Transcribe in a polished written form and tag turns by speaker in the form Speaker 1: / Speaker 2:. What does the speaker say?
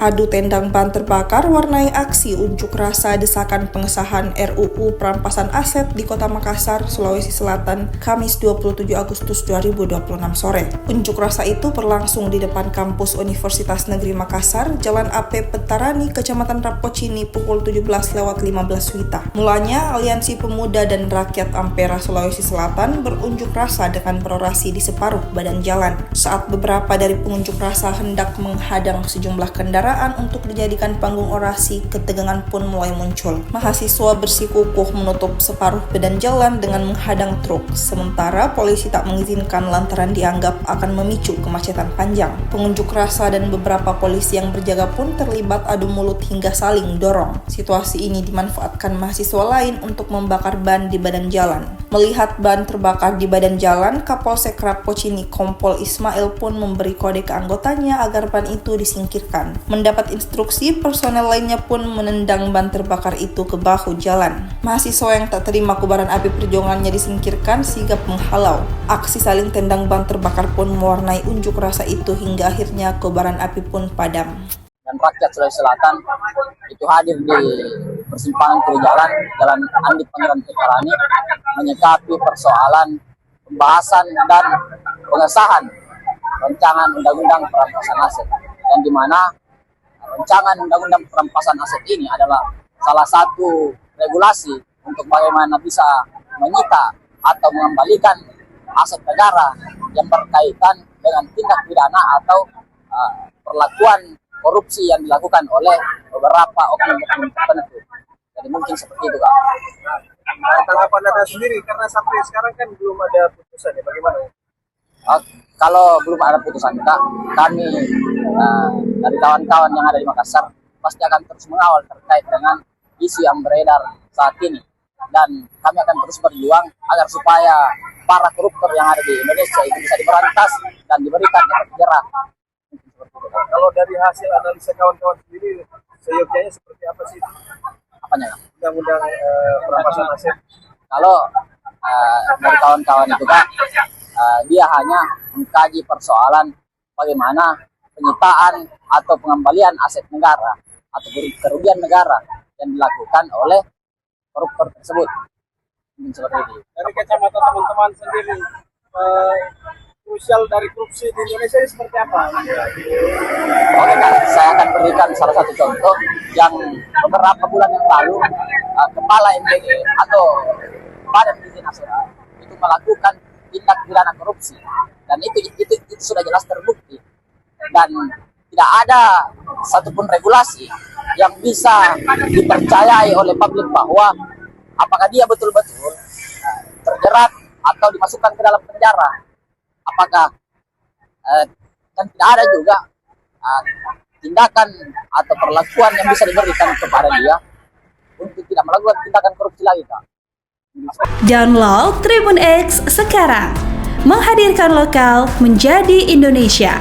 Speaker 1: Adu tendang ban terbakar warnai aksi unjuk rasa desakan pengesahan RUU perampasan aset di Kota Makassar, Sulawesi Selatan, Kamis 27 Agustus 2026 sore. Unjuk rasa itu berlangsung di depan kampus Universitas Negeri Makassar, Jalan AP Petarani, Kecamatan Rapocini, pukul 17.15 WITA. Mulanya, Aliansi Pemuda dan Rakyat Ampera Sulawesi Selatan berunjuk rasa dengan berorasi di separuh badan jalan. Saat beberapa dari pengunjuk rasa hendak menghadang sejumlah kendaraan untuk dijadikan panggung orasi, ketegangan pun mulai muncul. Mahasiswa bersikukuh menutup separuh badan jalan dengan menghadang truk, sementara polisi tak mengizinkan lantaran dianggap akan memicu kemacetan panjang. Pengunjuk rasa dan beberapa polisi yang berjaga pun terlibat adu mulut hingga saling dorong. Situasi ini dimanfaatkan mahasiswa lain untuk membakar ban di badan jalan. Melihat ban terbakar di badan jalan, Kapolsek Rapocini Kompol Ismail pun memberi kode ke anggotanya agar ban itu disingkirkan. Mendapat instruksi, personel lainnya pun menendang ban terbakar itu ke bahu jalan. Mahasiswa yang tak terima kobaran api perjuangannya disingkirkan sigap menghalau. Aksi saling tendang ban terbakar pun mewarnai unjuk rasa itu hingga akhirnya kobaran api pun padam.
Speaker 2: Dan rakyat Sulawesi Selatan itu hadir di persimpangan kiri Jalan Andi Pangeran Petarani menyikapi persoalan pembahasan dan pengesahan rancangan undang-undang perampasan aset, yang dimana rancangan undang-undang perampasan aset ini adalah salah satu regulasi untuk bagaimana bisa menyita atau mengembalikan aset negara yang berkaitan dengan tindak pidana atau perlakuan korupsi yang dilakukan oleh beberapa oknum-oknum tertentu. Jadi mungkin seperti itu, Kak.
Speaker 3: Tanggapan Anda sendiri, karena sampai sekarang kan belum ada putusan, ya bagaimana?
Speaker 2: Kalau belum ada putusan, Kak, kami dari kawan-kawan yang ada di Makassar pasti akan terus mengawal terkait dengan isu yang beredar saat ini. Dan kami akan terus berjuang agar supaya para koruptor yang ada di Indonesia itu bisa diberantas dan diberikan efek jerah.
Speaker 3: Kalau dari hasil analisa kawan-kawan sendiri, seyogyanya seperti apa sih?
Speaker 2: Apanya, Kak?
Speaker 3: Undang-undang perampasan aset.
Speaker 2: Kalau dari kawan-kawan itu, Kak, dia hanya mengkaji persoalan bagaimana penyitaan atau pengembalian aset negara atau kerugian negara yang dilakukan oleh koruptor tersebut. Mungkin seperti itu.
Speaker 3: Dari kacamata teman-teman sendiri, krusial dari korupsi di Indonesia ini seperti apa?
Speaker 2: Oke, Kak, saya akan berikan salah satu contoh yang beberapa bulan yang lalu Kepala MPG atau Badan Gizi Nasional itu melakukan tindak pidana korupsi, dan itu sudah jelas terbukti, dan tidak ada satupun regulasi yang bisa dipercayai oleh publik bahwa apakah dia betul-betul terjerat atau dimasukkan ke dalam penjara, apakah dan tidak ada juga tindakan atau perlakuan yang bisa diberikan kepada dia untuk tidak melakukan tindakan korupsi lagi, Kak.
Speaker 4: Download Tribun X sekarang, menghadirkan lokal menjadi Indonesia.